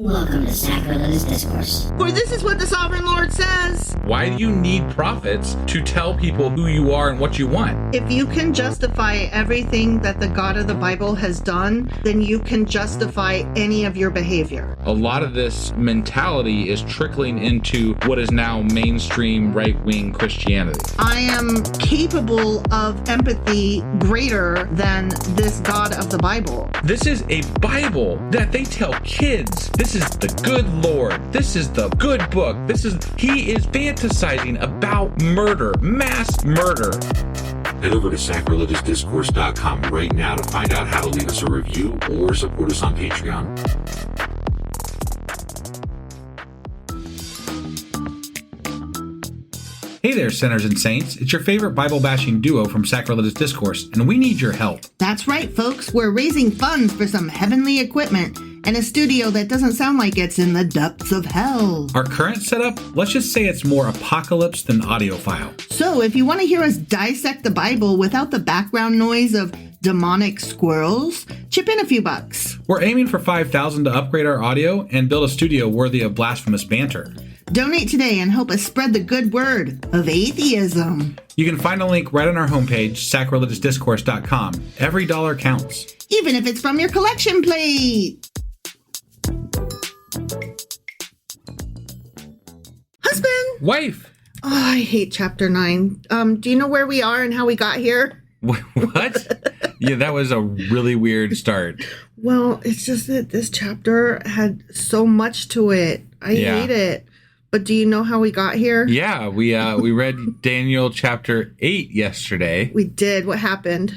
Welcome to Sacrilegious Discourse. For this is what the Sovereign Lord says. Why do you need prophets to tell people who you are and what you want? If you can justify everything that the God of the Bible has done, then you can justify any of your behavior. A lot of this mentality is trickling into what is now mainstream right-wing Christianity. I am capable of empathy greater than this God of the Bible. This is a Bible that they tell kids. This is the good Lord. This is the good book. He is fantasizing about murder, mass murder. Head over to sacrilegiousdiscourse.com right now to find out how to leave us a review or support us on Patreon. Hey there, sinners and saints. It's your favorite Bible-bashing duo from Sacrilegious Discourse, and we need your help. That's right, folks. We're raising funds for some heavenly equipment and a studio that doesn't sound like it's in the depths of hell. Our current setup, let's just say it's more apocalypse than audiophile. So if you want to hear us dissect the Bible without the background noise of demonic squirrels, chip in a few bucks. We're aiming for $5,000 to upgrade our audio and build a studio worthy of blasphemous banter. Donate today and help us spread the good word of atheism. You can find a link right on our homepage, sacrilegiousdiscourse.com. Every dollar counts. Even if it's from your collection plate. Husband! Wife! Oh, I hate chapter 9. Do you know where we are and how we got here? What? Yeah, that was a really weird start. Well, it's just that this chapter had so much to it. I hate it. But do you know how we got here? Yeah, we read Daniel chapter 8 yesterday. We did. What happened?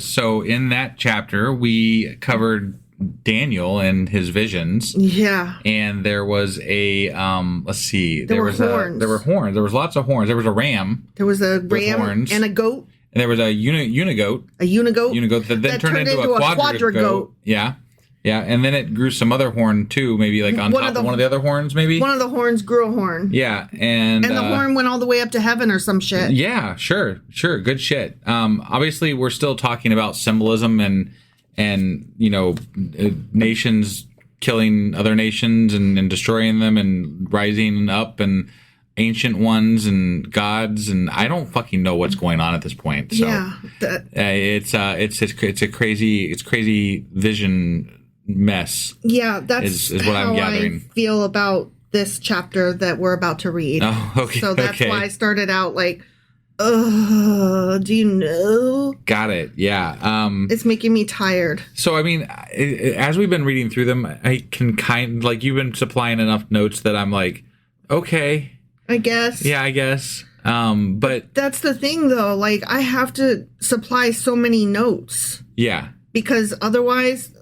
So in that chapter, we covered Daniel and his visions. Yeah. And there was a, let's see. There were horns. There were horns. There was lots of horns. There was a ram. There was a ram horns. and a goat. And there was a unigoat. A unigoat? Unigoat that then turned into a quadrigoat. Yeah. Yeah, and then it grew some other horn too, maybe like on top of one of the other horns, maybe? One of the horns grew a horn. Yeah, and the horn went all the way up to heaven or some shit. Yeah, sure, good shit. Obviously, we're still talking about symbolism and you know, nations killing other nations and destroying them and rising up and ancient ones and gods, and I don't fucking know what's going on at this point. So yeah, it's a crazy vision mess. Yeah, that's is what I'm gathering. I feel about this chapter that we're about to read. Oh, okay. So that's why I started out like, do you know? Got it. Yeah. It's making me tired. So, I mean, as we've been reading through them, I can you've been supplying enough notes that I'm like, okay. I guess. Yeah, I guess. But that's the thing, though. Like, I have to supply so many notes. Yeah. Because otherwise,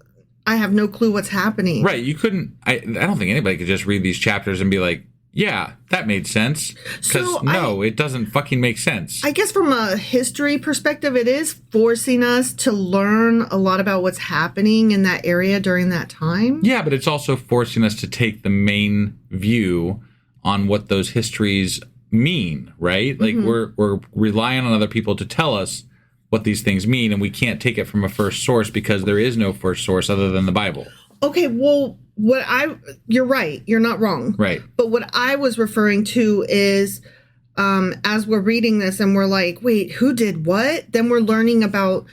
I have no clue what's happening. Right. You couldn't. I don't think anybody could just read these chapters and be like, yeah, that made sense. Because it doesn't fucking make sense. I guess from a history perspective, it is forcing us to learn a lot about what's happening in that area during that time. Yeah, but it's also forcing us to take the main view on what those histories mean, right? Like we're relying on other people to tell us what these things mean, and we can't take it from a first source because there is no first source other than the Bible. Okay, well, you're right. You're not wrong. Right. But what I was referring to is, as we're reading this and we're like, wait, who did what? Then we're learning about,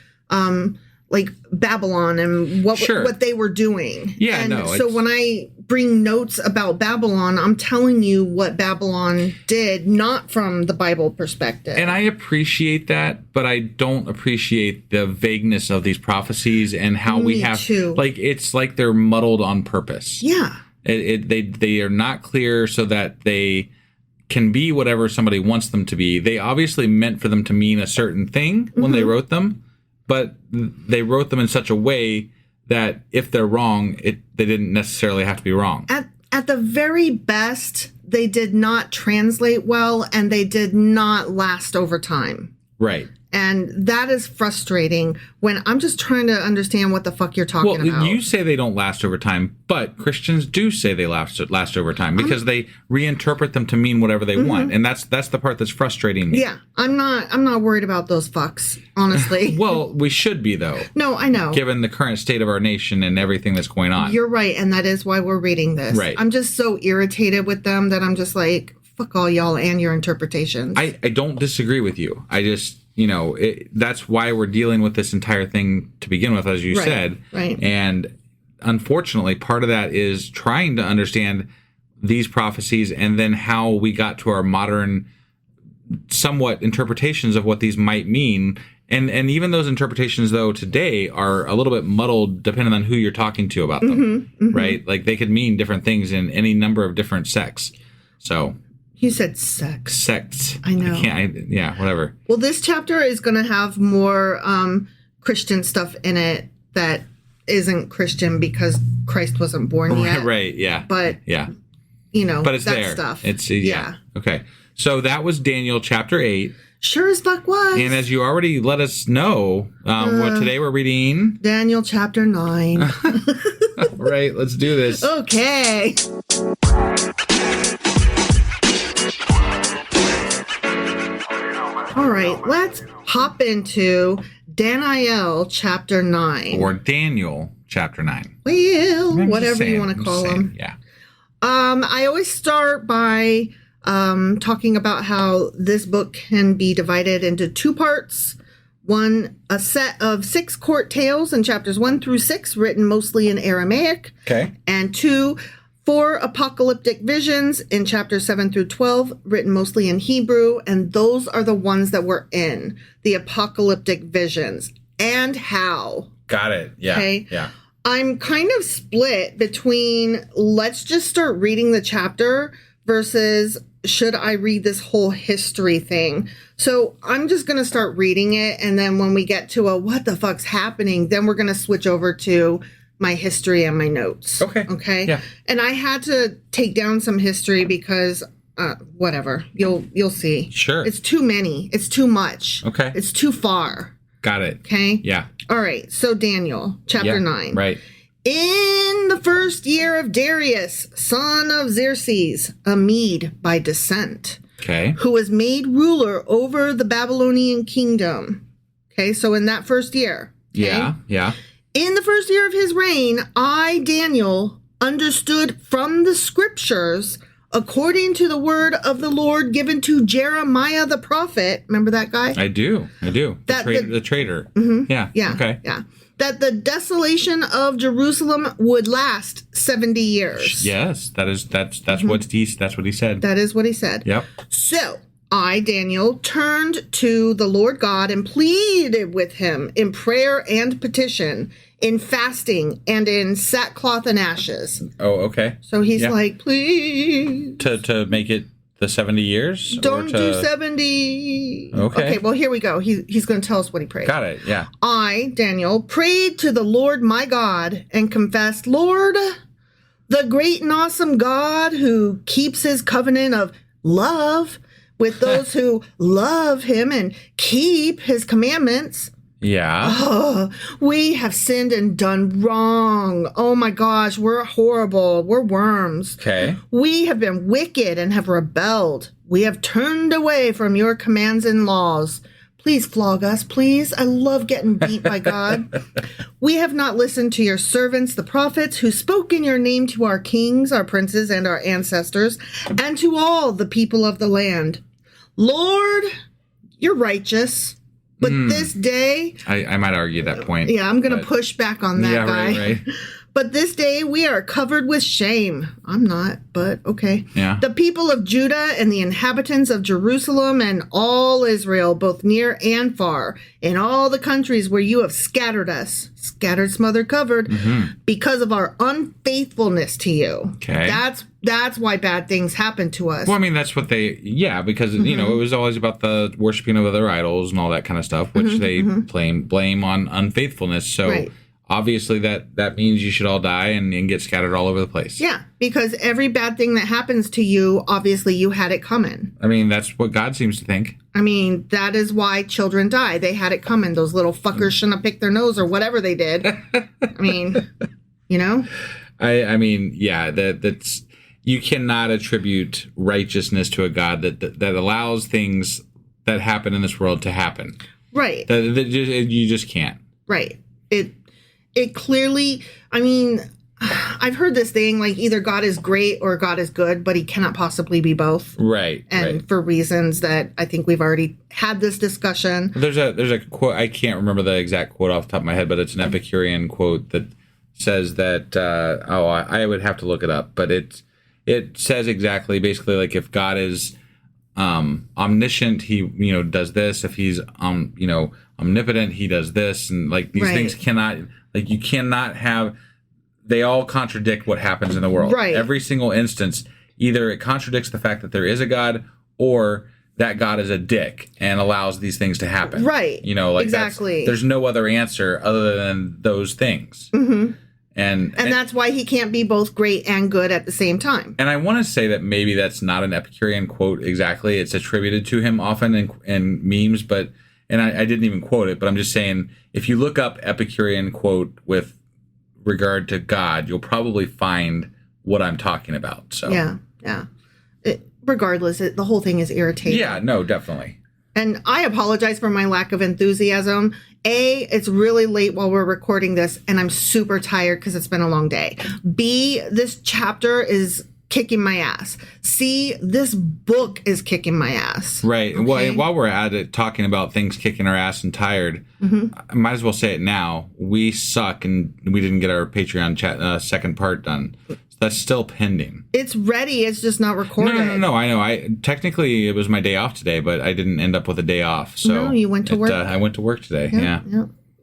like Babylon and what they were doing. Yeah, and so when I bring notes about Babylon, I'm telling you what Babylon did, not from the Bible perspective. And I appreciate that, but I don't appreciate the vagueness of these prophecies and how we have too. Like it's like they're muddled on purpose. Yeah. They are not clear so that they can be whatever somebody wants them to be. They obviously meant for them to mean a certain thing when they wrote them. But they wrote them in such a way that if they're wrong, they didn't necessarily have to be wrong. At the very best, they did not translate well, and they did not last over time. Right. And that is frustrating when I'm just trying to understand what the fuck you're talking about. Well, you say they don't last over time, but Christians do say they last over time because they reinterpret them to mean whatever they want. And that's the part that's frustrating me. Yeah, I'm not worried about those fucks, honestly. Well, we should be, though. No, I know. Given the current state of our nation and everything that's going on. You're right, and that is why we're reading this. Right. I'm just so irritated with them that I'm just like, fuck all y'all and your interpretations. I don't disagree with you. I just... that's why we're dealing with this entire thing to begin with, as you said. Right. And unfortunately, part of that is trying to understand these prophecies and then how we got to our modern, somewhat interpretations of what these might mean. And even those interpretations, though, today are a little bit muddled depending on who you're talking to about them, right? Like they could mean different things in any number of different sects. So... You said sex. Sects. I know. Yeah, whatever. Well, this chapter is going to have more Christian stuff in it that isn't Christian because Christ wasn't born yet. Right, yeah. But, yeah. But it's that there. stuff. It's yeah. Okay. So that was Daniel chapter 8. Sure as fuck was. And as you already let us know, what today we're reading. Daniel chapter 9. All right, let's do this. Okay. All right, let's hop into Daniel chapter 9. Or Daniel chapter 9. Well, whatever you want to call them. Yeah. I always start by talking about how this book can be divided into two parts. One, a set of 6 court tales in chapters 1 through 6, written mostly in Aramaic. Okay. And 2, 4 apocalyptic visions in chapters 7 through 12, written mostly in Hebrew. And those are the ones that we're in, the apocalyptic visions. And how. Got it. Yeah. Okay. Yeah. I'm kind of split between let's just start reading the chapter versus should I read this whole history thing? So I'm just going to start reading it. And then when we get to a what the fuck's happening, then we're going to switch over to my history and my notes. Okay. Okay. Yeah. And I had to take down some history because whatever. You'll see. Sure. It's too many. It's too much. Okay. It's too far. Got it. Okay. Yeah. All right. So Daniel chapter 9. Right. In the first year of Darius, son of Xerxes, a Mede by descent, Okay. who was made ruler over the Babylonian kingdom. Okay, so in that first year. Okay? Yeah. Yeah. In the first year of his reign, I, Daniel, understood from the scriptures, according to the word of the Lord given to Jeremiah the prophet. Remember that guy? I do. The traitor. Mm-hmm. Yeah. Yeah. Okay. Yeah. That the desolation of Jerusalem would last 70 years. Yes, that's what he said. That is what he said. Yep. So I, Daniel, turned to the Lord God and pleaded with him in prayer and petition, in fasting and in sackcloth and ashes. Oh, okay. So he's like, please. To make it the 70 years? Don't do 70. Okay. Well, here we go. He's going to tell us what he prayed. Got it, yeah. I, Daniel, prayed to the Lord my God and confessed, Lord, the great and awesome God who keeps his covenant of love with those who love him and keep his commandments. Yeah. Oh, we have sinned and done wrong. Oh my gosh, we're horrible. We're worms. Okay. We have been wicked and have rebelled. We have turned away from your commands and laws. Please flog us, please. I love getting beat by God. We have not listened to your servants, the prophets, who spoke in your name to our kings, our princes, and our ancestors, and to all the people of the land. Lord, you're righteous. But this day... I might argue that point. Yeah, I'm going to push back on that guy. Right. But this day we are covered with shame. I'm not, but okay. Yeah. The people of Judah and the inhabitants of Jerusalem and all Israel, both near and far, in all the countries where you have scattered us, scattered, smothered, covered, because of our unfaithfulness to you. Okay. That's why bad things happen to us. Well, I mean, that's what because, you know, it was always about the worshiping of other idols and all that kind of stuff, which they blame on unfaithfulness. So... Right. Obviously, that means you should all die and get scattered all over the place. Yeah, because every bad thing that happens to you, obviously you had it coming. I mean, that's what God seems to think. I mean, that is why children die. They had it coming. Those little fuckers shouldn't have picked their nose or whatever they did. I mean, you know? I mean, yeah, that's you cannot attribute righteousness to a God that allows things that happen in this world to happen. Right. You just can't. Right. It clearly, I mean, I've heard this thing, like either God is great or God is good, but he cannot possibly be both. Right. And for reasons that I think we've already had this discussion. There's a quote, I can't remember the exact quote off the top of my head, but it's an Epicurean quote that says that, I would have to look it up, but it says exactly, basically, like if God is omniscient, he, does this. If he's, omnipotent, he does this. And like these things cannot, like you cannot have, they all contradict what happens in the world. Right. Every single instance, either it contradicts the fact that there is a God or that God is a dick and allows these things to happen. Right. Exactly. There's no other answer other than those things. Mm-hmm. And that's why he can't be both great and good at the same time. And I want to say that maybe that's not an Epicurean quote exactly. It's attributed to him often in memes, but I didn't even quote it, but I'm just saying if you look up Epicurean quote with regard to God, you'll probably find what I'm talking about. So yeah. Regardless, the whole thing is irritating. Yeah, no, definitely. And I apologize for my lack of enthusiasm. A, it's really late while we're recording this, and I'm super tired because it's been a long day. B, this chapter is kicking my ass. C, this book is kicking my ass. Right. Okay? While we're at it, talking about things kicking our ass and tired, I might as well say it now. We suck, and we didn't get our Patreon second part done. That's still pending. It's ready. It's just not recorded. No. I know. Technically, it was my day off today, but I didn't end up with a day off. So no, you went to work. I went to work today. Yeah.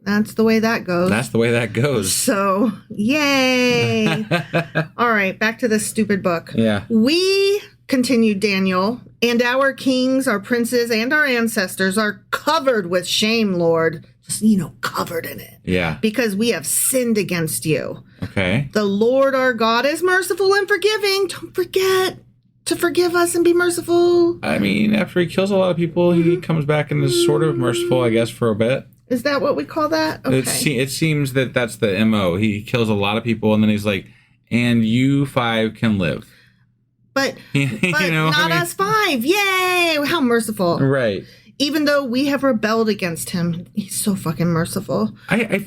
That's the way that goes. So, yay. All right, back to this stupid book. Yeah. We, continued Daniel, and our kings, our princes, and our ancestors are covered with shame, Lord. Just, covered in it. Yeah. Because we have sinned against you. Okay. The Lord our God is merciful and forgiving. Don't forget to forgive us and be merciful. I mean, after he kills a lot of people, he comes back and is sort of merciful, I guess, for a bit. Is that what we call that? Okay. It seems that that's the MO. He kills a lot of people, and then he's like, and you 5 can live. But not us 5. Yay! How merciful. Right. Even though we have rebelled against him, he's so fucking merciful. I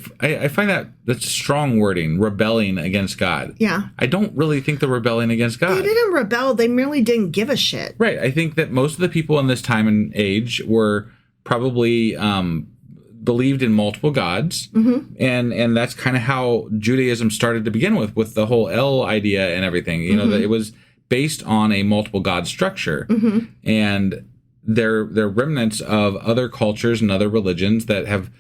find that's strong wording, rebelling against God. Yeah. I don't really think they're rebelling against God. They didn't rebel. They merely didn't give a shit. Right. I think that most of the people in this time and age were probably believed in multiple gods. Mm-hmm. And that's kind of how Judaism started to begin with the whole El idea and everything. You know, that it was based on a multiple god structure. Mm-hmm. And they're remnants of other cultures and other religions that have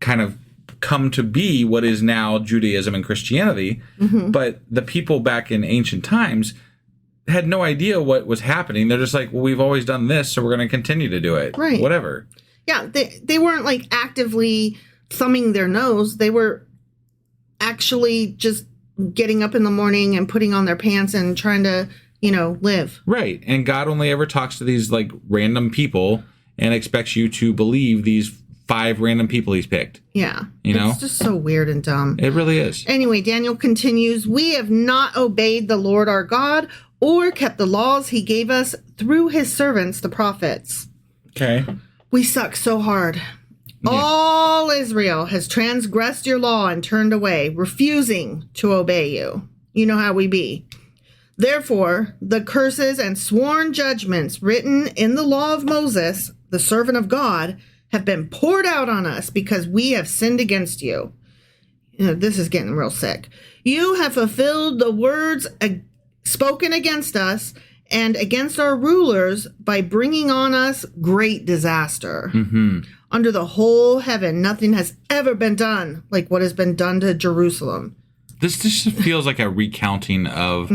kind of come to be what is now Judaism and Christianity. Mm-hmm. But the people back in ancient times had no idea what was happening. They're just like, well, we've always done this, so we're going to continue to do it. Right. Whatever. Yeah, they weren't like actively thumbing their nose. They were actually just getting up in the morning and putting on their pants and trying to live. Right. And God only ever talks to these like random people and expects you to believe these 5 random people he's picked. Yeah. It's just so weird and dumb. It really is. Anyway, Daniel continues, we have not obeyed the Lord our God or kept the laws he gave us through his servants, the prophets. Okay. We suck so hard. Yeah. All Israel has transgressed your law and turned away, refusing to obey you. You know how we be. Therefore, the curses and sworn judgments written in the law of Moses, the servant of God, have been poured out on us because we have sinned against you. This is getting real sick. You have fulfilled the words spoken against us and against our rulers by bringing on us great disaster. Mm-hmm. Under the whole heaven, nothing has ever been done like what has been done to Jerusalem. This just feels like a recounting of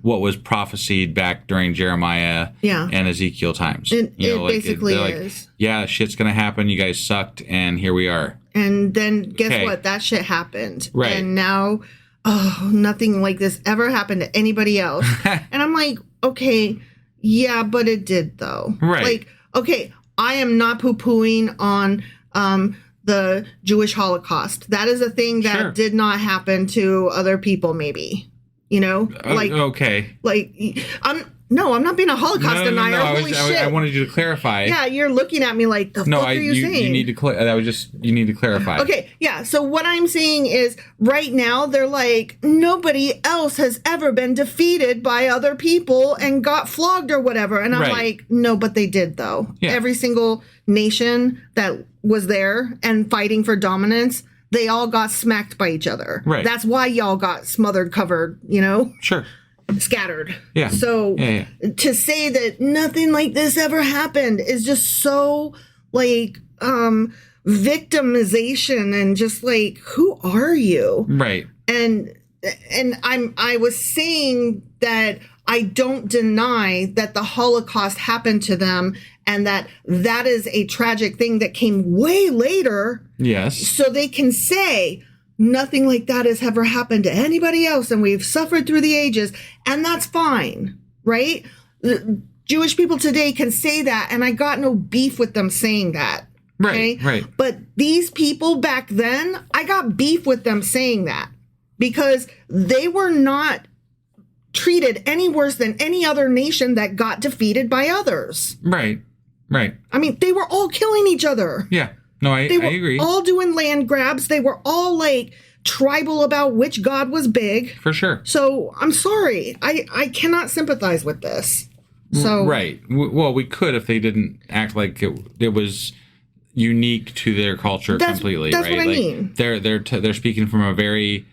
what was prophesied back during Jeremiah and Ezekiel times. It basically is. Yeah, shit's going to happen. You guys sucked, and here we are. And then guess what? That shit happened. Right. And now, nothing like this ever happened to anybody else. And I'm like, okay, yeah, but it did, though. Right. Like, okay, I am not poo-pooing on the Jewish Holocaust. That is a thing that did not happen to other people, maybe. You know? Okay. Like, I'm not being a Holocaust denier. Holy shit. I wanted you to clarify. Yeah, you're looking at me like, the fuck are you saying? You need to you need to clarify. Okay, yeah. So what I'm saying is right now they're like, nobody else has ever been defeated by other people and got flogged or whatever. And I'm like, no, but they did though. Yeah. Every single nation that was there and fighting for dominance, they all got smacked by each other. Right. That's why y'all got smothered, covered, you know? Sure. Scattered. Yeah. So to say that nothing like this ever happened is just so like victimization and just like, who are you? Right. And I was saying that I don't deny that the Holocaust happened to them and that is a tragic thing that came way later. Yes. So they can say nothing like that has ever happened to anybody else, and we've suffered through the ages, and that's fine, right? Jewish people today can say that, and I got no beef with them saying that. Okay? Right. But these people back then, I got beef with them saying that because they were not treated any worse than any other nation that got defeated by others. Right. I mean, they were all killing each other. Yeah. No, I agree. All doing land grabs. They were all like tribal about which god was big. For sure. So I'm sorry. I cannot sympathize with this. So right. Well, we could if they didn't act like it was unique to their culture completely. That's right? what I mean. They're speaking from a very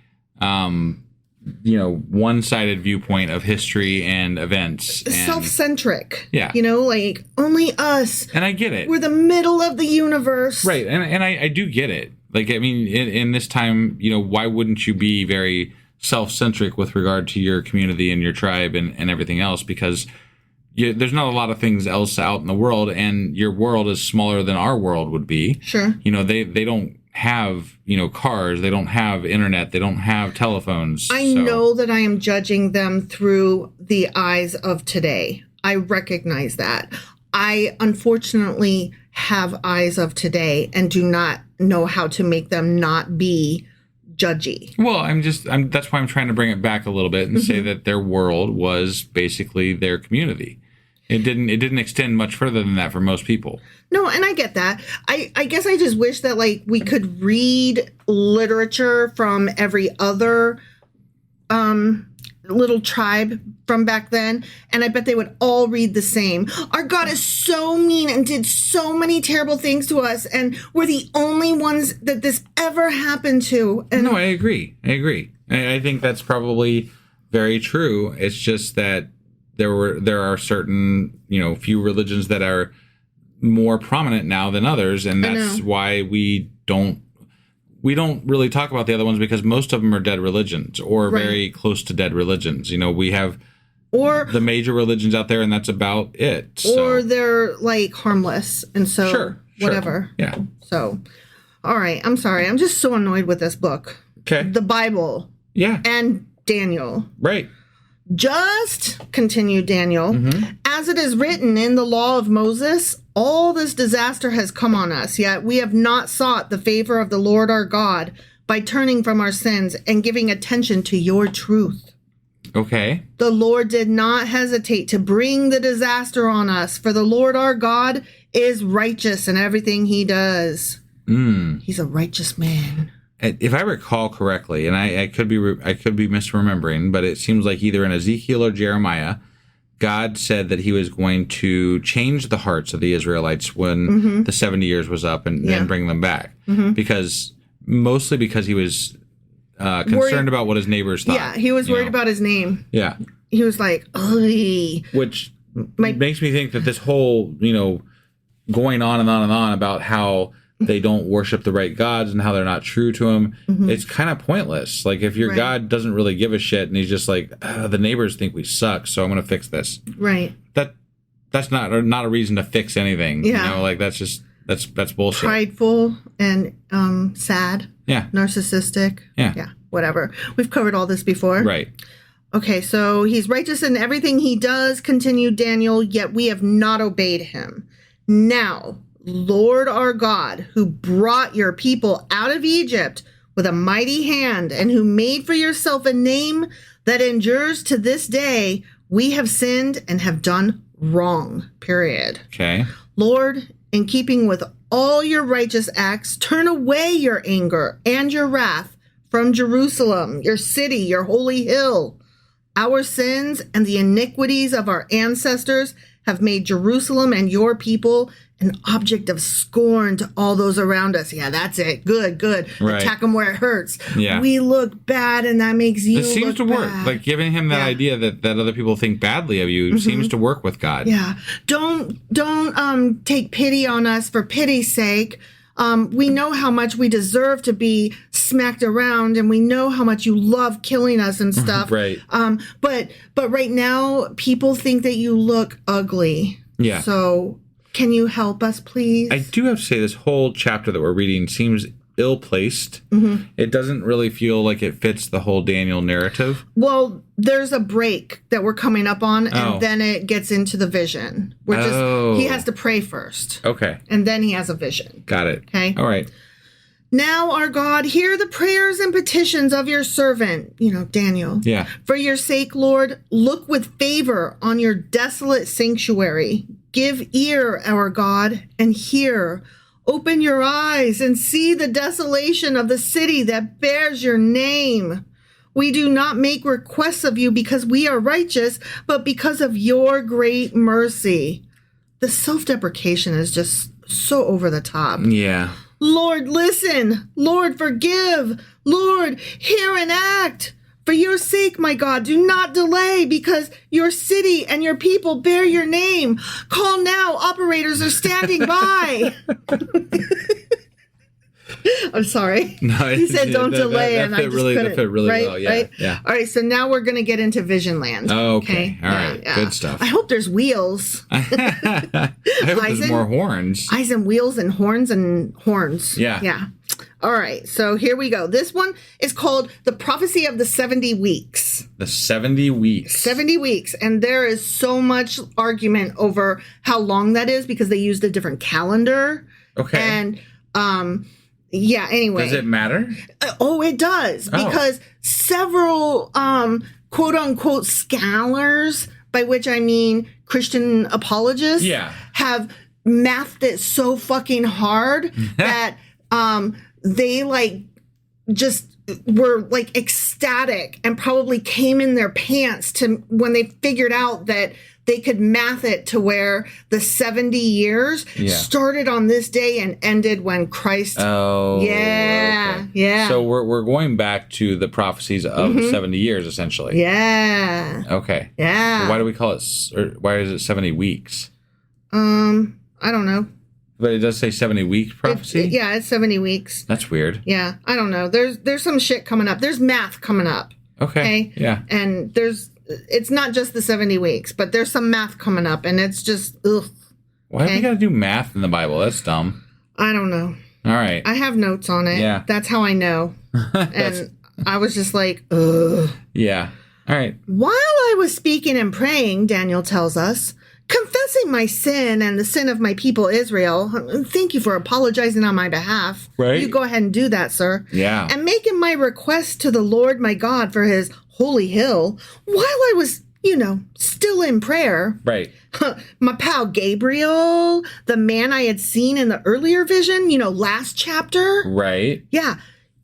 one-sided viewpoint of history and events. And, self-centric. Yeah. You know, like only us. And I get it. We're the middle of the universe. Right. And I do get it. Like, I mean, in this time, why wouldn't you be very self-centric with regard to your community and your tribe and everything else? Because there's not a lot of things else out in the world, and your world is smaller than our world would be. Sure. They don't have cars, they don't have internet, they don't have telephones. I know that I am judging them through the eyes of today. I recognize that. I unfortunately have eyes of today and do not know how to make them not be judgy. Well, that's why I'm trying to bring it back a little bit and say that their world was basically their community. It didn't extend much further than that for most people. No, and I get that. I guess I just wish that like we could read literature from every other little tribe from back then, and I bet they would all read the same. Our God is so mean and did so many terrible things to us, and we're the only ones that this ever happened to. And no, I agree. I think that's probably very true. It's just that there are certain, few religions that are more prominent now than others, and that's why we don't really talk about the other ones, because most of them are dead religions or very close to dead religions. We have the major religions out there, and that's about it. Or they're like harmless, and so sure. Whatever. Yeah. So, all right. I'm sorry. I'm just so annoyed with this book. Okay. The Bible. Yeah. And Daniel. Right. Just, continued Daniel, as it is written in the law of Moses, all this disaster has come on us, yet we have not sought the favor of the Lord our God by turning from our sins and giving attention to your truth. Okay. The Lord did not hesitate to bring the disaster on us, for the Lord our God is righteous in everything he does. He's a righteous man. If I recall correctly, and I could be misremembering, but it seems like either in Ezekiel or Jeremiah, God said that he was going to change the hearts of the Israelites when the 70 years was up and bring them back. Because he was concerned about what his neighbors thought. Yeah, he was worried about his name. Yeah. He was like, "Oy." Which makes me think that this whole, going on and on and on about how they don't worship the right gods and how they're not true to him, it's kind of pointless. Like, if your God doesn't really give a shit and he's just like, the neighbors think we suck, so I'm going to fix this. Right. That's not a reason to fix anything. Yeah. That's bullshit. Prideful and sad. Yeah. Narcissistic. Yeah. Yeah. Whatever. We've covered all this before. Right. Okay, so he's righteous in everything he does, continued Daniel, yet we have not obeyed him. Now, Lord our God, who brought your people out of Egypt with a mighty hand and who made for yourself a name that endures to this day, we have sinned and have done wrong, period. Okay. Lord, in keeping with all your righteous acts, turn away your anger and your wrath from Jerusalem, your city, your holy hill. Our sins and the iniquities of our ancestors have made Jerusalem and your people an object of scorn to all those around us. Yeah, that's it. Good. Right. Attack them where it hurts. Yeah. We look bad, and that makes you It seems look to work. bad. Like giving him that idea that other people think badly of you seems to work with God. Yeah. Don't take pity on us for pity's sake. We know how much we deserve to be smacked around, and we know how much you love killing us and stuff. Right. But right now, people think that you look ugly. Yeah. So can you help us, please? I do have to say this whole chapter that we're reading seems ill-placed. It doesn't really feel like it fits the whole Daniel narrative. Well, there's a break that we're coming up on, and then it gets into the vision. He has to pray first. Okay. And then he has a vision. Got it. Okay. All right. Now, our God, hear the prayers and petitions of your servant, Daniel. Yeah. For your sake, Lord, look with favor on your desolate sanctuary. Give ear, our God, and hear. Open your eyes and see the desolation of the city that bears your name. We do not make requests of you because we are righteous, but because of your great mercy. The self-deprecation is just so over the top. Yeah. Lord, listen. Lord, forgive. Lord, hear and act. For your sake, my God, do not delay, because your city and your people bear your name. Call now. Operators are standing by. I'm sorry. No, he said don't delay, that and fit I just really, couldn't. that fit really right, well. Yeah, right? yeah. All right, so now we're going to get into Vision Land. Oh, okay. All right. Good stuff. I hope there's wheels. I hope there's more horns. Eyes and wheels and horns. Yeah. Yeah. All right, so here we go. This one is called The Prophecy of the 70 Weeks. The 70 weeks. 70 weeks. And there is so much argument over how long that is because they used a different calendar. Okay. And, yeah, anyway. Does it matter? It does. Because several, quote unquote, scholars, by which I mean Christian apologists, have mathed it so fucking hard that they just were ecstatic and probably came in their pants to when they figured out that they could math it to where the 70 years started on this day and ended when Christ. Oh, yeah, okay. Yeah. So we're going back to the prophecies of 70 years, essentially. Yeah. Okay. Yeah. So why do we call it? Or why is it 70 weeks? I don't know. But it does say 70 week prophecy? It's 70 weeks. That's weird. Yeah, I don't know. There's some shit coming up. There's math coming up. Okay. Yeah. And it's not just the 70 weeks, but there's some math coming up, and it's just, ugh. Why do we got to do math in the Bible? That's dumb. I don't know. All right. I have notes on it. Yeah. That's how I know. And I was just like, ugh. Yeah. All right. While I was speaking and praying, Daniel tells us, confessing my sin and the sin of my people Israel. Thank you for apologizing on my behalf. Right. You go ahead and do that, sir. Yeah. And making my request to the Lord my God for his holy hill while I was, still in prayer. Right. My pal Gabriel, the man I had seen in the earlier vision, last chapter. Right. Yeah.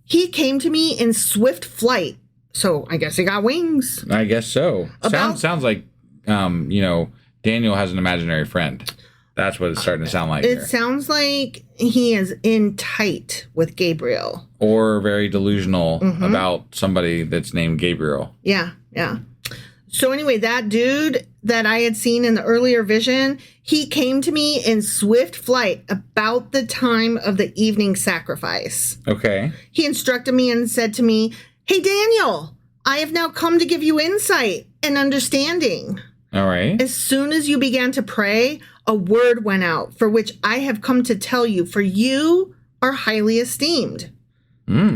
He came to me in swift flight. So I guess he got wings. I guess so. Sounds like, Daniel has an imaginary friend. That's what it's starting to sound like. It sounds like he is in tight with Gabriel. Or very delusional about somebody that's named Gabriel. Yeah, yeah. So anyway, that dude that I had seen in the earlier vision, he came to me in swift flight about the time of the evening sacrifice. Okay. He instructed me and said to me, "Hey, Daniel, I have now come to give you insight and understanding." All right. As soon as you began to pray, a word went out for which I have come to tell you, for you are highly esteemed.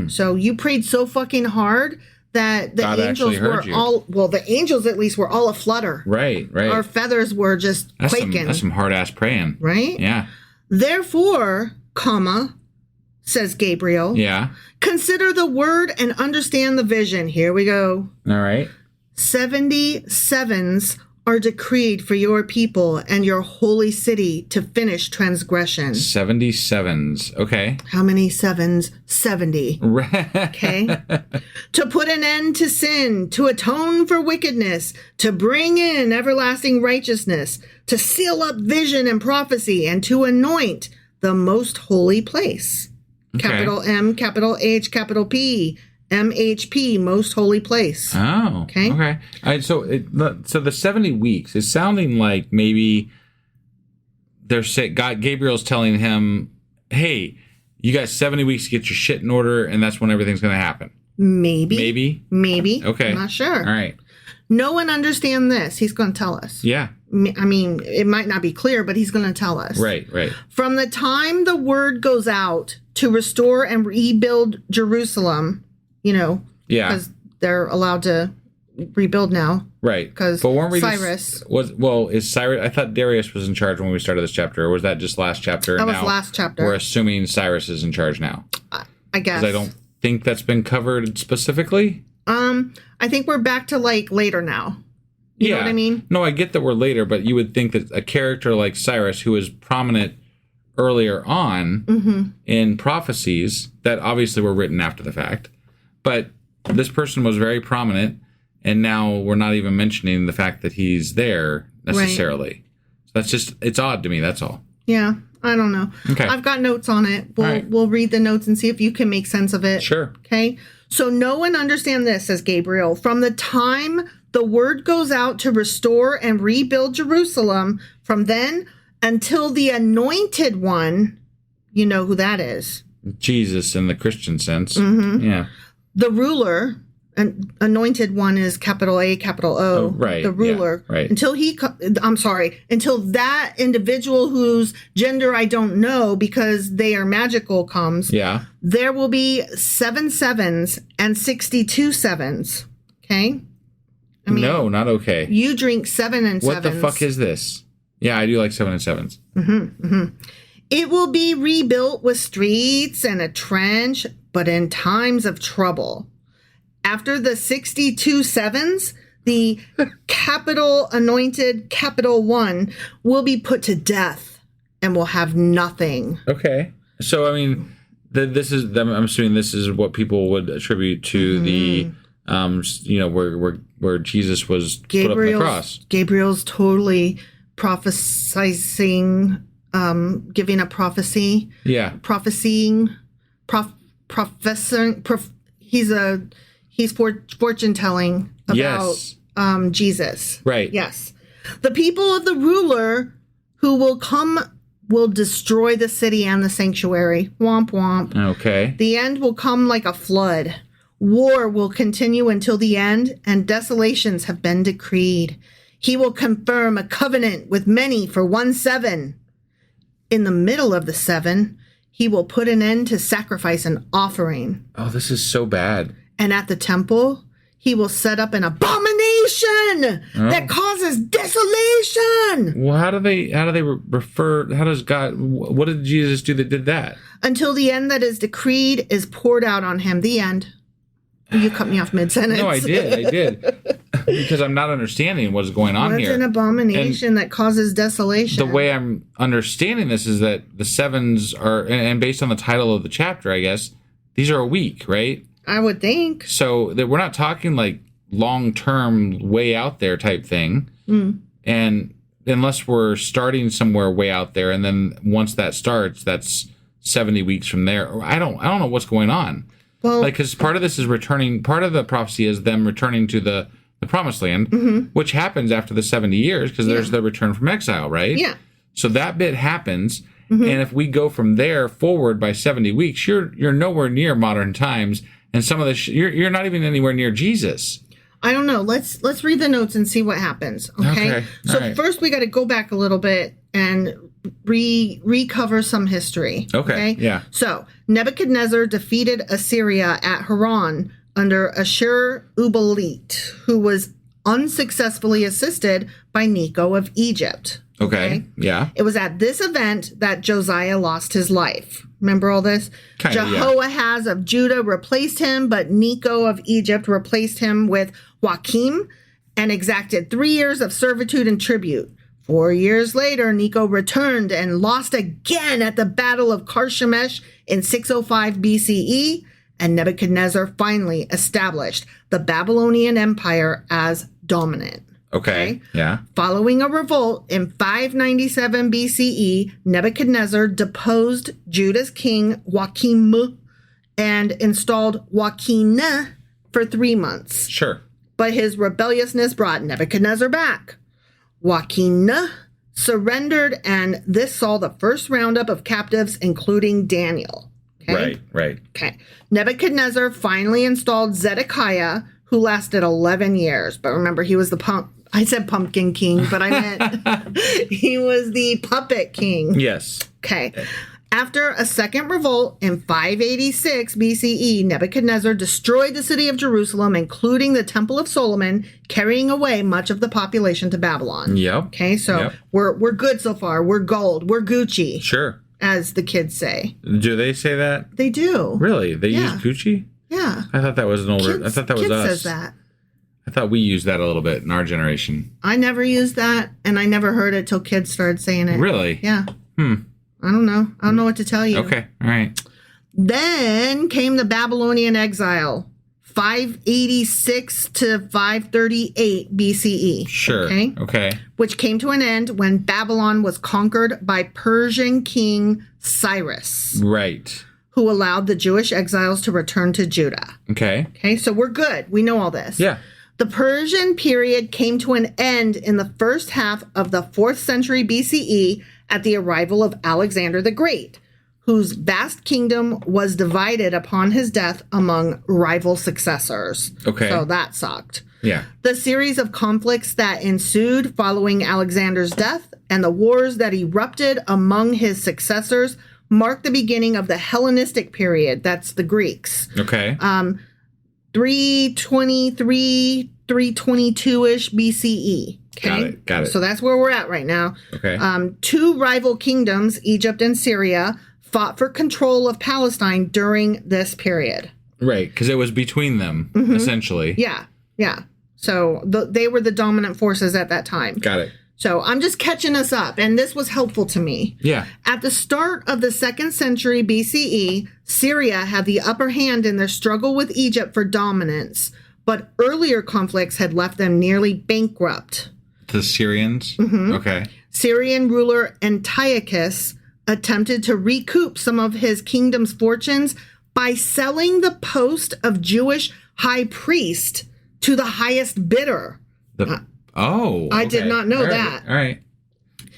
So you prayed so fucking hard that the God angels actually were heard you. the angels at least were all aflutter. Right. Our feathers were just quaking. That's some hard ass praying. Right? Yeah. Therefore, says Gabriel. Yeah. Consider the word and understand the vision. Here we go. All right. 77s are decreed for your people and your holy city to finish transgression. 77s. Okay. How many sevens? 70. Okay. To put an end to sin, to atone for wickedness, to bring in everlasting righteousness, to seal up vision and prophecy, and to anoint the most holy place. Okay. Capital M, capital H, capital P, MHP, most holy place. Oh, okay. All right, so the 70 weeks is sounding like maybe Gabriel's telling him, hey, you got 70 weeks to get your shit in order, and that's when everything's going to happen. Maybe. Okay. I'm not sure. All right. No one understand this. He's going to tell us. Yeah. I mean, it might not be clear, but he's going to tell us. Right. From the time the word goes out to restore and rebuild Jerusalem, Yeah. because they're allowed to rebuild now. Right. Because Cyrus. Is Cyrus, I thought Darius was in charge when we started this chapter, or was that just last chapter? That was last chapter. We're assuming Cyrus is in charge now. I guess. Because I don't think that's been covered specifically. I think we're back to later now. You know what I mean? No, I get that we're later, but you would think that a character like Cyrus, who was prominent earlier on in prophecies that obviously were written after the fact, but this person was very prominent, and now we're not even mentioning the fact that he's there necessarily. Right. So that's just, it's odd to me, that's all. Yeah, I don't know. Okay. I've got notes on it. We'll read the notes and see if you can make sense of it. Sure. Okay. So no one understand this, says Gabriel. From the time the word goes out to restore and rebuild Jerusalem, from then until the anointed one, you know who that is. Jesus in the Christian sense. Mm-hmm. Yeah. The ruler, and anointed one is capital A, capital O. Oh, right. The ruler. Yeah, right. Until that individual whose gender I don't know because they are magical comes. Yeah. There will be 7 sevens and 62 sevens. Okay? I mean, no, not okay. You drink 7 and 7s. What the fuck is this? Yeah, I do like 7 and 7s. Mm-hmm, mm-hmm. It will be rebuilt with streets and a trench, but in times of trouble. After the 62 sevens, the capital anointed capital one will be put to death and will have nothing. Okay. So, I mean, I'm assuming this is what people would attribute to the, where Jesus was put up on the cross. Gabriel's totally prophesying, giving a prophecy. Yeah. Prophesying, he's fortune telling about Jesus. Right. Yes. The people of the ruler who will come will destroy the city and the sanctuary. Womp womp. Okay. The end will come like a flood. War will continue until the end, and desolations have been decreed. He will confirm a covenant with many for 1 7. In the middle of the 7, he will put an end to sacrifice and offering. Oh, this is so bad. And at the temple, he will set up an abomination that causes desolation. Well, how do they refer? How does God? What did Jesus do that did that? Until the end that is decreed is poured out on him. The end. You cut me off mid-sentence. No, I did. Because I'm not understanding what's going on here. What's an abomination that causes desolation? The way I'm understanding this is that the 7s are, and based on the title of the chapter, I guess, these are a week, right? I would think. So that we're not talking like long-term, way out there type thing. Mm. And unless we're starting somewhere way out there, and then once that starts, that's 70 weeks from there. I don't know what's going on. Well, because part of this is returning. Part of the prophecy is them returning to the promised land, which happens after the 70 years because there's the return from exile, right? Yeah. So that bit happens, and if we go from there forward by 70 weeks, you're nowhere near modern times, and some of the you're not even anywhere near Jesus. I don't know. Let's read the notes and see what happens. Okay. So first we got to go back a little bit and recover some history. Okay. Yeah. So Nebuchadnezzar defeated Assyria at Haran, under Ashur-uballit, who was unsuccessfully assisted by Necho of Egypt. Okay. Yeah. It was at this event that Josiah lost his life. Remember all this? Jehoahaz of Judah replaced him, but Necho of Egypt replaced him with Joachim and exacted 3 years of servitude and tribute. 4 years later, Necho returned and lost again at the Battle of Carchemish in 605 BCE, and Nebuchadnezzar finally established the Babylonian Empire as dominant. Okay. Yeah. Following a revolt in 597 BCE, Nebuchadnezzar deposed Judah's king Joachim and installed Joachim for 3 months. Sure. But his rebelliousness brought Nebuchadnezzar back. Joachim surrendered, and this saw the first roundup of captives, including Daniel. Okay? Right. Okay. Nebuchadnezzar finally installed Zedekiah, who lasted 11 years. But remember, he was I said pumpkin king, but I meant he was the puppet king. Yes. Okay. After a second revolt in 586 BCE, Nebuchadnezzar destroyed the city of Jerusalem, including the Temple of Solomon, carrying away much of the population to Babylon. Yep. Okay, so we're good so far. We're gold. We're Gucci. Sure. As the kids say. Do they say that? They do. Really? They use Gucci? Yeah. I thought that was an older. I thought that was kids us. Says that. I thought we used that a little bit in our generation. I never used that, and I never heard it till kids started saying it. Really? Yeah. I don't know. I don't know what to tell you. Okay. All right. Then came the Babylonian exile, 586 to 538 BCE. Sure. Okay. Which came to an end when Babylon was conquered by Persian king Cyrus. Right. Who allowed the Jewish exiles to return to Judah. Okay. Okay, so we're good. We know all this. Yeah. The Persian period came to an end in the first half of the 4th century BCE at the arrival of Alexander the Great, whose vast kingdom was divided upon his death among rival successors. Okay. So that sucked. Yeah. The series of conflicts that ensued following Alexander's death and the wars that erupted among his successors marked the beginning of the Hellenistic period. That's the Greeks. Okay. 323, 322-ish BCE. Okay. Got it. So that's where we're at right now. Okay. 2 rival kingdoms, Egypt and Syria, fought for control of Palestine during this period. Right, because it was between them, essentially. Yeah. So they were the dominant forces at that time. Got it. So I'm just catching us up, and this was helpful to me. Yeah. At the start of the 2nd century BCE, Syria had the upper hand in their struggle with Egypt for dominance, but earlier conflicts had left them nearly bankrupt. The Syrians? Mm-hmm. Okay. Syrian ruler Antiochus attempted to recoup some of his kingdom's fortunes by selling the post of Jewish high priest to the highest bidder. I did not know that. All right.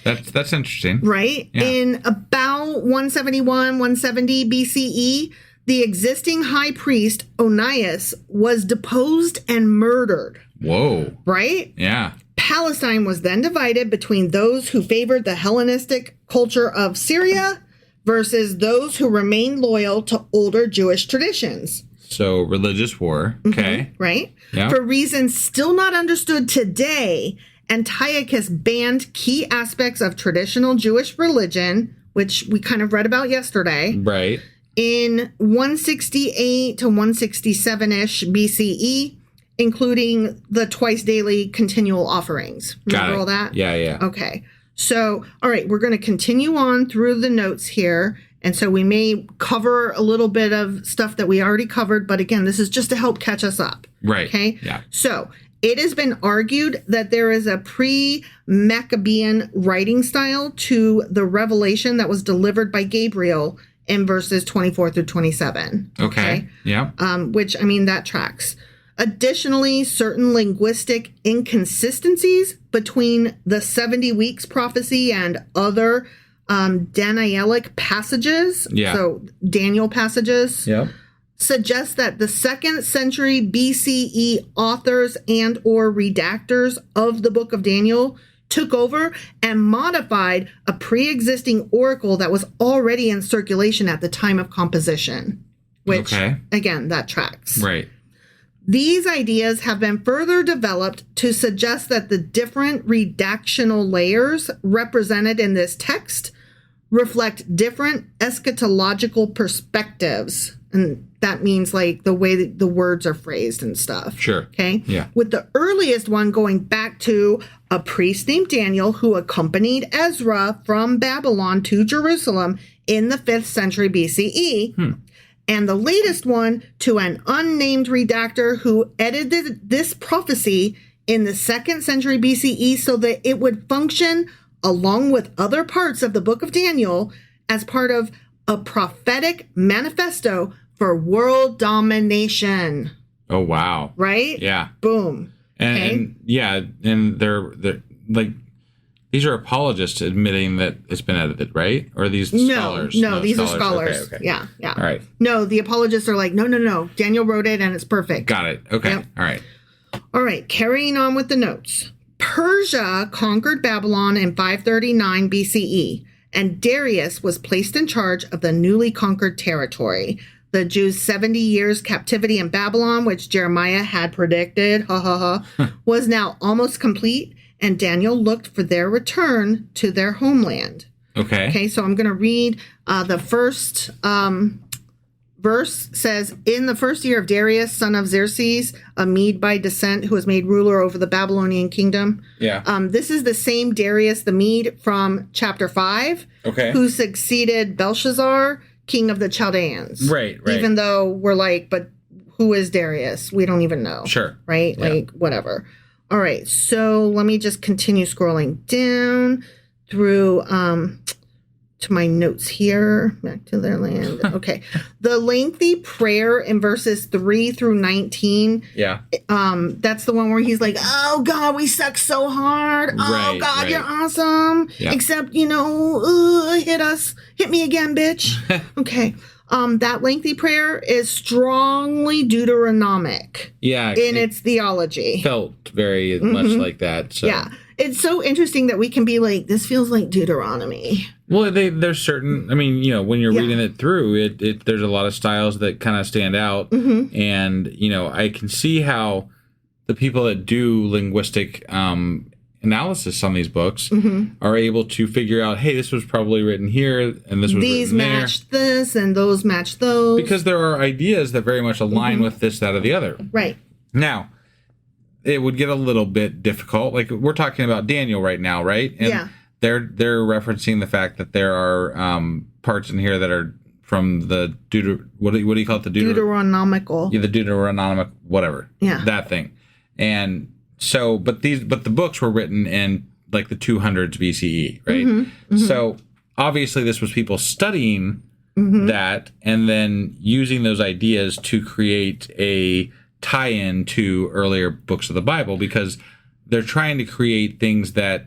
That's interesting. Right? Yeah. In about 171, 170 BCE, the existing high priest, Onias, was deposed and murdered. Whoa. Right? Yeah. Palestine was then divided between those who favored the Hellenistic culture of Syria versus those who remained loyal to older Jewish traditions. So religious war. Okay. Mm-hmm, right? Yeah. For reasons still not understood today, Antiochus banned key aspects of traditional Jewish religion, which we kind of read about yesterday. Right. In 168 to 167-ish BCE, including the twice daily continual offerings. Remember all that? Yeah. Okay. So, all right, we're going to continue on through the notes here. And so we may cover a little bit of stuff that we already covered. But again, this is just to help catch us up. Right. Okay. Yeah. So it has been argued that there is a pre-Maccabean writing style to the revelation that was delivered by Gabriel in verses 24 through 27. Okay. Yeah. Which, I mean, that tracks. Additionally, certain linguistic inconsistencies between the 70 weeks prophecy and other Danielic passages, so Daniel passages, suggest that the 2nd century BCE authors and or redactors of the book of Daniel took over and modified a pre-existing oracle that was already in circulation at the time of composition, which, again, that tracks. Right. These ideas have been further developed to suggest that the different redactional layers represented in this text reflect different eschatological perspectives. And that means like the way that the words are phrased and stuff. Sure. Okay. Yeah. With the earliest one going back to a priest named Daniel who accompanied Ezra from Babylon to Jerusalem in the 5th century BCE. And the latest one to an unnamed redactor who edited this prophecy in the 2nd century BCE so that it would function along with other parts of the book of Daniel as part of a prophetic manifesto for world domination. Oh, wow. Right? Yeah. Boom. And they're like, these are apologists admitting that it's been edited, right? Or are these scholars? No, these are scholars. Okay. Yeah. All right. No, the apologists are like, no. Daniel wrote it and it's perfect. Got it. Okay. Yep. All right. Carrying on with the notes. Persia conquered Babylon in 539 BCE, and Darius was placed in charge of the newly conquered territory. The Jews' 70 years captivity in Babylon, which Jeremiah had predicted, was now almost complete, and Daniel looked for their return to their homeland. Okay, so I'm going to read the first verse. Says, in the first year of Darius, son of Xerxes, a Mede by descent, who was made ruler over the Babylonian kingdom. Yeah. This is the same Darius the Mede from chapter 5, who succeeded Belshazzar, king of the Chaldeans. Right. Even though we're like, but who is Darius? We don't even know. Sure. Right? Yeah. Like, whatever. All right. So let me just continue scrolling down through to my notes here. Back to their land. Okay. The lengthy prayer in verses 3 through 19. Yeah. That's the one where he's like, oh God, we suck so hard. Oh God, you're awesome. Yeah. Except, hit me again, bitch. Okay. That lengthy prayer is strongly Deuteronomic. Yeah. In its theology. Felt very much like that. So. Yeah. It's so interesting that we can be like, this feels like Deuteronomy. Well, there's certain, when you're reading it through, there's a lot of styles that kind of stand out. And, I can see how the people that do linguistic analysis on these books are able to figure out, hey, this was probably written here and this was these written there. Matched this and those match those. Because there are ideas that very much align with this, that, or the other. Right. Now, it would get a little bit difficult. Like, we're talking about Daniel right now, right? And they're referencing the fact that there are parts in here that are from the what do you call it? The Deuteronomical. Yeah, the Deuteronomic whatever. Yeah. That thing. And so, but the books were written in like the 200s BCE, right? So obviously this was people studying that and then using those ideas to create a tie-in to earlier books of the Bible, because they're trying to create things that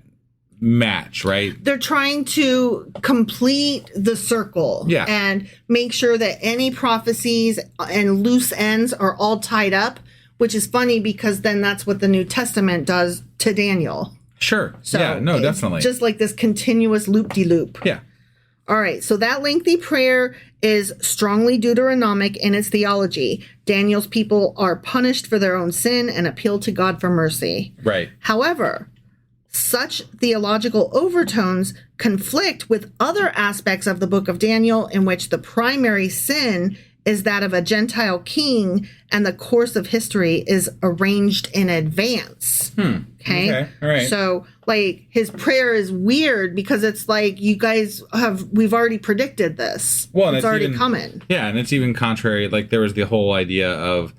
match, right? They're trying to complete the circle and make sure that any prophecies and loose ends are all tied up, which is funny because then that's what the New Testament does to Daniel. Sure. So yeah, no, definitely. Just like this continuous loop-de-loop. Yeah. All right, so that lengthy prayer is strongly Deuteronomic in its theology. Daniel's people are punished for their own sin and appeal to God for mercy. Right. However, such theological overtones conflict with other aspects of the book of Daniel in which the primary sin is that of a Gentile king and the course of history is arranged in advance. Okay. All right. So, like, his prayer is weird because it's like, we've already predicted this. Well, it's already coming. Yeah, and it's even contrary. Like, there was the whole idea of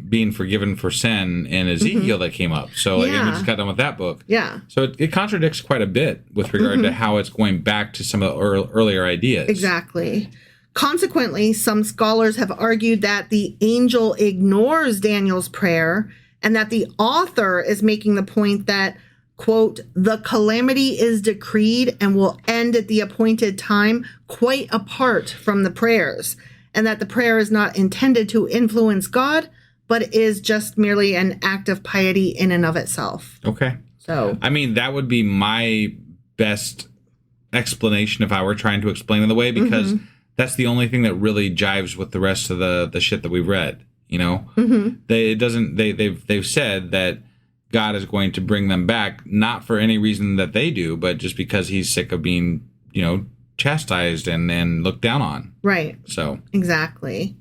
being forgiven for sin in Ezekiel that came up. So, like, we just got done with that book. Yeah. So it contradicts quite a bit with regard to how it's going back to some of the earlier ideas. Exactly. Consequently, some scholars have argued that the angel ignores Daniel's prayer and that the author is making the point that, quote, the calamity is decreed and will end at the appointed time quite apart from the prayers, and that the prayer is not intended to influence God, but is just merely an act of piety in and of itself. Okay. So, I mean, that would be my best explanation if I were trying to explain it the way, because that's the only thing that really jives with the rest of the shit that we've read. You know, they've said that God is going to bring them back, not for any reason that they do, but just because he's sick of being, chastised and looked down on. Right. So. Exactly.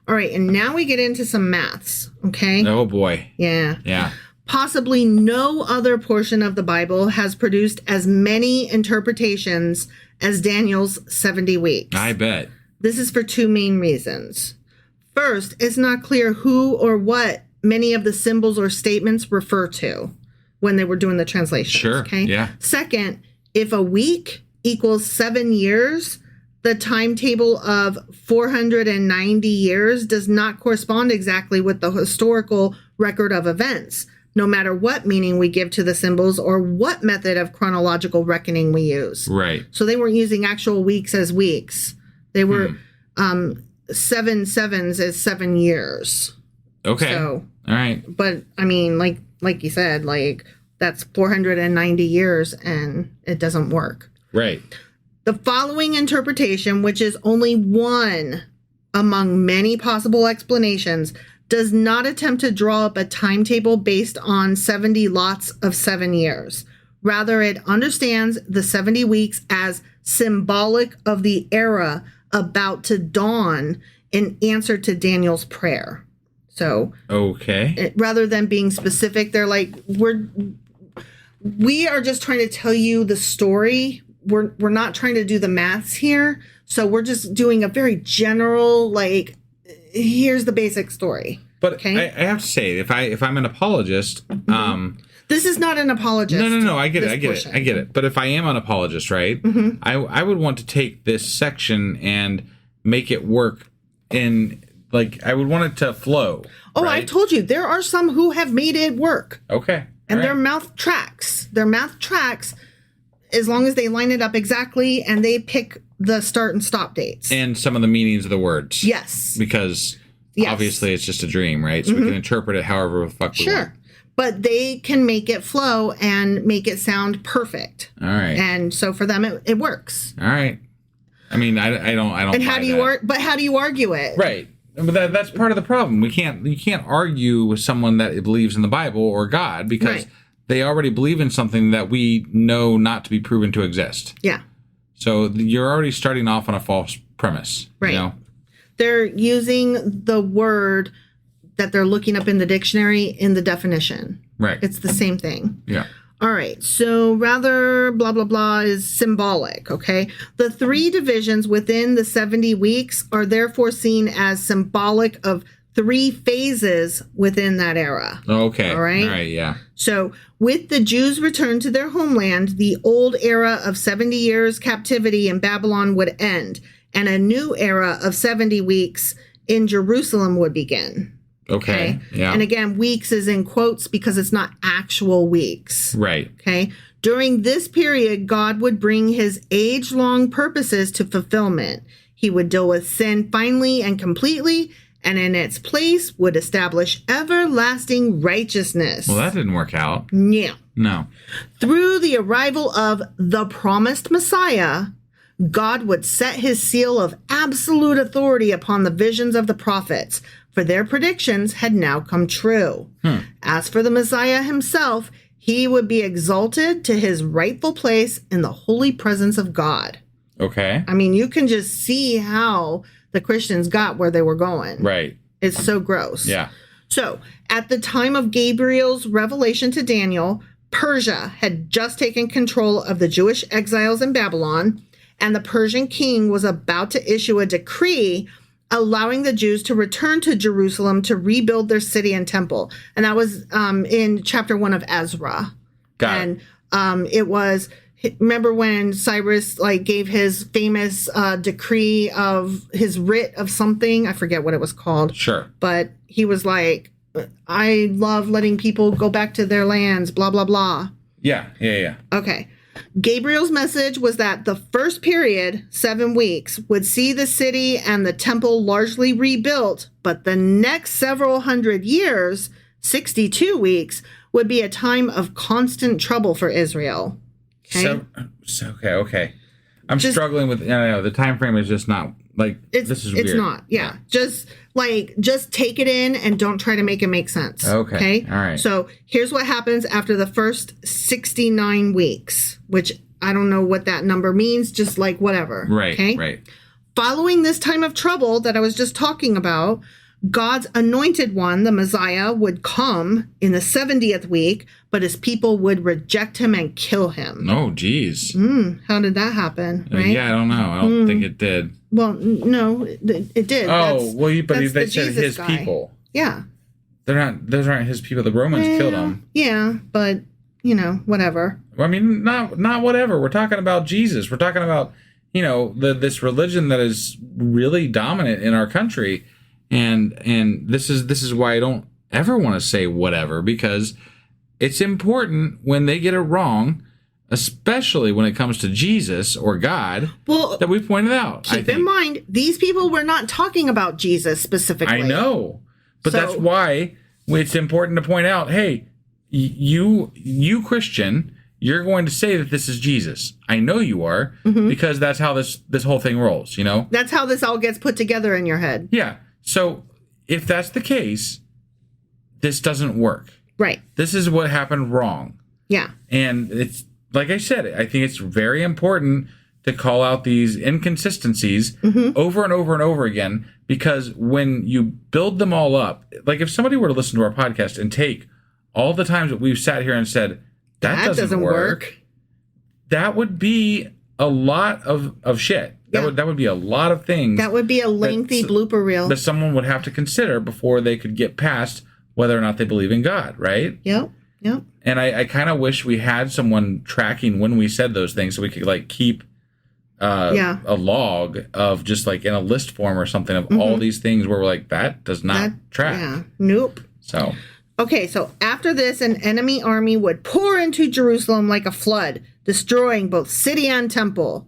All right. And now we get into some maths. Okay. Oh, boy. Yeah. Yeah. Possibly no other portion of the Bible has produced as many interpretations as Daniel's 70 weeks. I bet. This is for two main reasons. First, it's not clear who or what many of the symbols or statements refer to when they were doing the translations. Sure. Okay. Yeah. Second, if a week equals 7 years, the timetable of 490 years does not correspond exactly with the historical record of events, no matter what meaning we give to the symbols or what method of chronological reckoning we use. Right. So they weren't using actual weeks as weeks. They were 7 sevens as 7 years. Okay. So, all right. But I mean, like you said, that's 490 years and it doesn't work. Right. The following interpretation, which is only one among many possible explanations, does not attempt to draw up a timetable based on 70 lots of 7 years. Rather, it understands the 70 weeks as symbolic of the era about to dawn in answer to Daniel's prayer. So, okay. Rather than being specific, they're like, we are just trying to tell you the story. We're not trying to do the maths here. So we're just doing a very general, here's the basic story. But okay? I have to say, if I'm an apologist, this is not an apologist. No. I get it. But if I am an apologist, right? I would want to take this section and make it work in, I would want it to flow. Oh, right? I told you there are some who have made it work. Okay. And their math tracks. As long as they line it up exactly and they pick the start and stop dates. And some of the meanings of the words. Yes. Because obviously it's just a dream, right? So we can interpret it however the fuck we want. But they can make it flow and make it sound perfect. All right. And so for them, it works. All right. I mean, I don't. And how do you But how do you argue it? Right. But that's part of the problem. You can't argue with someone that believes in the Bible or God because they already believe in something that we know not to be proven to exist. Yeah. So you're already starting off on a false premise. Right. They're using the word that they're looking up in the dictionary in the definition. Right. It's the same thing. Yeah. All right. So rather blah, blah, blah is symbolic. Okay. The 3 divisions within the 70 weeks are therefore seen as symbolic of 3 phases within that era. Okay. All right. All right. Yeah. So with the Jews returned to their homeland, the old era of 70 years captivity in Babylon would end, and a new era of 70 weeks in Jerusalem would begin. Okay. Yeah. And again, weeks is in quotes because it's not actual weeks. Right. Okay. During this period, God would bring his age-long purposes to fulfillment. He would deal with sin finally and completely, and in its place would establish everlasting righteousness. Well, that didn't work out. Yeah. No. Through the arrival of the promised Messiah, God would set his seal of absolute authority upon the visions of the prophets, for their predictions had now come true. As for the Messiah himself, he would be exalted to his rightful place in the holy presence of God. Okay. I mean, you can just see how the Christians got where they were going. Right. It's so gross. Yeah. So, at the time of Gabriel's revelation to Daniel, Persia had just taken control of the Jewish exiles in Babylon, and the Persian king was about to issue a decree allowing the Jews to return to Jerusalem to rebuild their city and temple. And that was in chapter 1 of Ezra. Got it. And it was, remember when Cyrus gave his famous decree of his writ of something? I forget what it was called. Sure. But he was like, I love letting people go back to their lands, blah, blah, blah. Yeah. Okay. Gabriel's message was that the first period, 7 weeks, would see the city and the temple largely rebuilt, but the next several hundred years, 62 weeks, would be a time of constant trouble for Israel. Okay. Okay. I'm struggling with the time frame is just not Like, this is weird. It's not. Yeah. Just take it in and don't try to make it make sense. Okay. All right. So here's what happens after the first 69 weeks, which I don't know what that number means. Just like whatever. Right. Okay. Right. Following this time of trouble that I was just talking about, God's anointed one, the Messiah, would come in the 70th week, but his people would reject him and kill him. Oh, geez. How did that happen? Right? Yeah, I don't know. I don't think it did. Well, no, it did. But they said Jesus his guy. people. Yeah. Those aren't his people. The Romans killed him. Yeah, but, whatever. I mean, not whatever. We're talking about Jesus. We're talking about, this religion that is really dominant in our country. And this is why I don't ever want to say whatever, because it's important when they get it wrong, especially when it comes to Jesus or God, that we pointed out. Keep in mind, these people were not talking about Jesus specifically. I know, but that's why it's important to point out, hey, you Christian, you're going to say that this is Jesus. I know you are, because that's how this whole thing rolls, That's how this all gets put together in your head. Yeah. So if that's the case, this doesn't work. Right. This is what happened wrong. Yeah. And it's, like I said, I think it's very important to call out these inconsistencies over and over and over again, because when you build them all up, like if somebody were to listen to our podcast and take all the times that we've sat here and said, that doesn't work, that would be a lot of shit. That would be a lot of things. That would be a lengthy blooper reel that someone would have to consider before they could get past whether or not they believe in God, right? Yep. And I kind of wish we had someone tracking when we said those things, so we could keep a log of just in a list form or something of all these things where we're like, that does not track. Yeah. Nope. So. Okay, so after this, an enemy army would pour into Jerusalem like a flood, destroying both city and temple.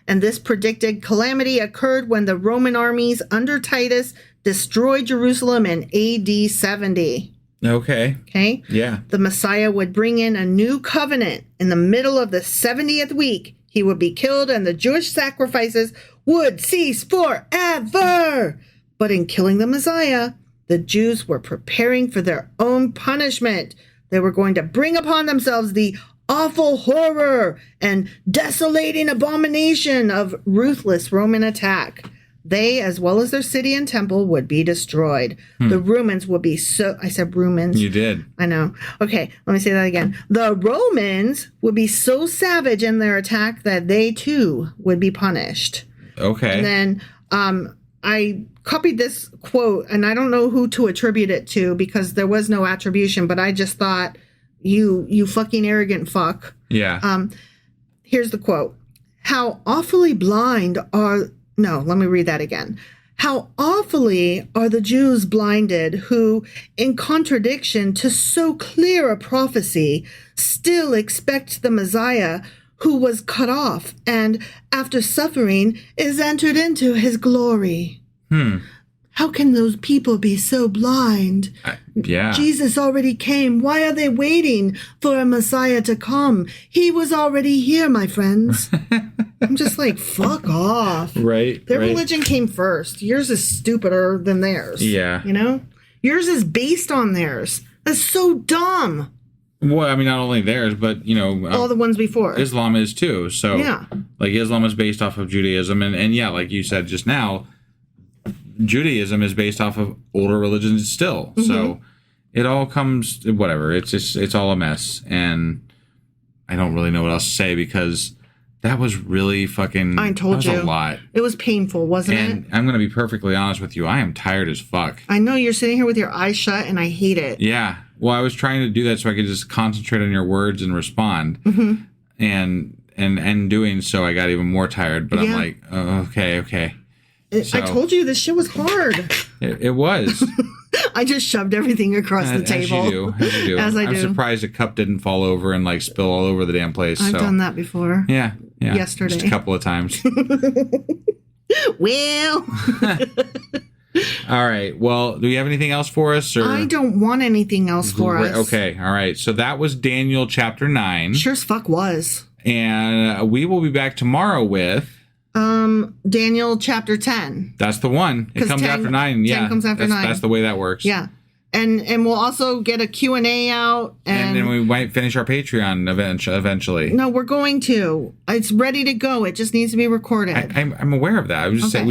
And this predicted calamity occurred when the Roman armies under Titus destroyed Jerusalem in AD 70. Okay? Yeah. The Messiah would bring in a new covenant. In the middle of the 70th week, he would be killed and the Jewish sacrifices would cease forever. But in killing the Messiah, the Jews were preparing for their own punishment. They were going to bring upon themselves the awful horror and desolating abomination of ruthless Roman attack. They, as well as their city and temple, would be destroyed. The Romans would be I said Romans. You did. I know. Okay, let me say that again. The Romans would be so savage in their attack that they too would be punished. Okay. And then I copied this quote, and I don't know who to attribute it to because there was no attribution, but I just thought, you fucking arrogant fuck. Yeah. Here's the quote. How awfully blind are... No, let me read that again. How awfully are the Jews blinded who, in contradiction to so clear a prophecy, still expect the Messiah who was cut off and, after suffering, is entered into his glory. How can those people be so blind? Yeah. Jesus already came. Why are they waiting for a Messiah to come? He was already here, my friends. I'm just like, fuck off. Right. Their religion came first. Yours is stupider than theirs. Yeah. Yours is based on theirs. That's so dumb. Well, I mean, not only theirs, but, all the ones before. Islam is too. So, yeah. Islam is based off of Judaism. And yeah, like you said just now, Judaism is based off of older religions still. So it all comes, whatever. It's all a mess. And I don't really know what else to say because that was really fucking, I told you. A lot. It was painful, wasn't it? And I'm going to be perfectly honest with you. I am tired as fuck. I know you're sitting here with your eyes shut and I hate it. Yeah. Well, I was trying to do that so I could just concentrate on your words and respond. And doing so, I got even more tired. But I'm like, oh, okay. I told you this shit was hard. It was. I just shoved everything across the table. As you do. As I do. I'm surprised a cup didn't fall over and spill all over the damn place. I've done that before. Yeah. Yesterday. Just a couple of times. Well. All right. Well, do you have anything else for us? Or? I don't want anything else for us. Okay. All right. So that was Daniel chapter 9. Sure as fuck was. And we will be back tomorrow with... Daniel chapter 10. That's the one. It comes 10 after 9. Yeah. 10 comes after 9. That's the way that works. Yeah. And we'll also get a Q&A out. And then we might finish our Patreon eventually. No, we're going to. It's ready to go. It just needs to be recorded. I'm aware of that. I was just saying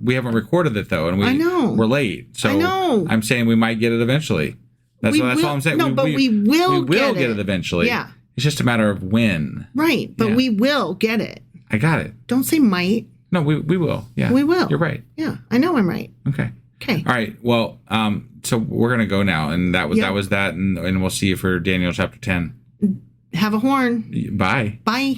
we haven't recorded it though, and we're late. So I know. I'm saying we might get it eventually. That's all I'm saying. No, but we will get it eventually. Yeah. It's just a matter of when. Right, but we will get it. I got it. Don't say might. No, we will. Yeah. We will. You're right. Yeah, I know I'm right. Okay. Okay. All right. Well, so we're gonna go now, and that was that, and we'll see you for Daniel chapter 10. Have a horn. Bye. Bye.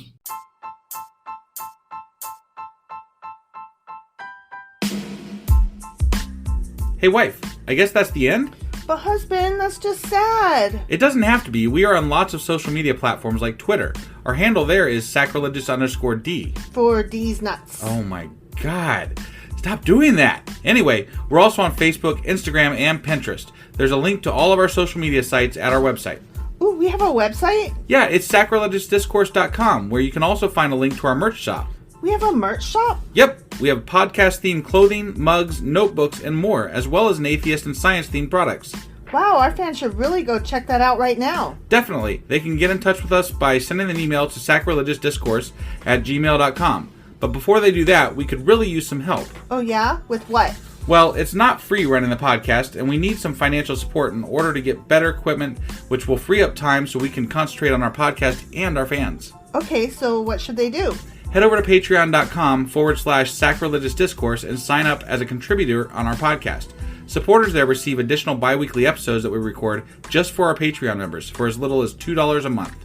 Hey, wife. I guess that's the end. But husband, that's just sad. It doesn't have to be. We are on lots of social media platforms like Twitter. Our handle there is sacrilegious_D. For D's nuts. Oh my God. Stop doing that. Anyway, we're also on Facebook, Instagram, and Pinterest. There's a link to all of our social media sites at our website. Ooh, we have a website? Yeah, it's sacrilegiousdiscourse.com, where you can also find a link to our merch shop. We have a merch shop? Yep, we have podcast-themed clothing, mugs, notebooks, and more, as well as an atheist and science-themed products. Wow, our fans should really go check that out right now. Definitely. They can get in touch with us by sending an email to sacrilegiousdiscourse@gmail.com. But before they do that, we could really use some help. Oh yeah? With what? Well, it's not free running the podcast, and we need some financial support in order to get better equipment, which will free up time so we can concentrate on our podcast and our fans. Okay, so what should they do? Head over to patreon.com/sacrilegious discourse and sign up as a contributor on our podcast. Supporters there receive additional bi-weekly episodes that we record just for our Patreon members for as little as $2 a month.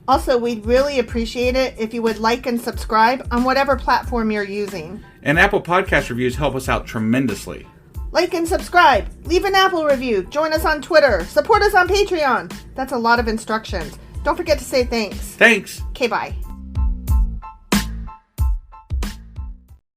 Also, we'd really appreciate it if you would like and subscribe on whatever platform you're using. And Apple Podcast reviews help us out tremendously. Like and subscribe. Leave an Apple review. Join us on Twitter. Support us on Patreon. That's a lot of instructions. Don't forget to say thanks. Thanks. Okay, bye.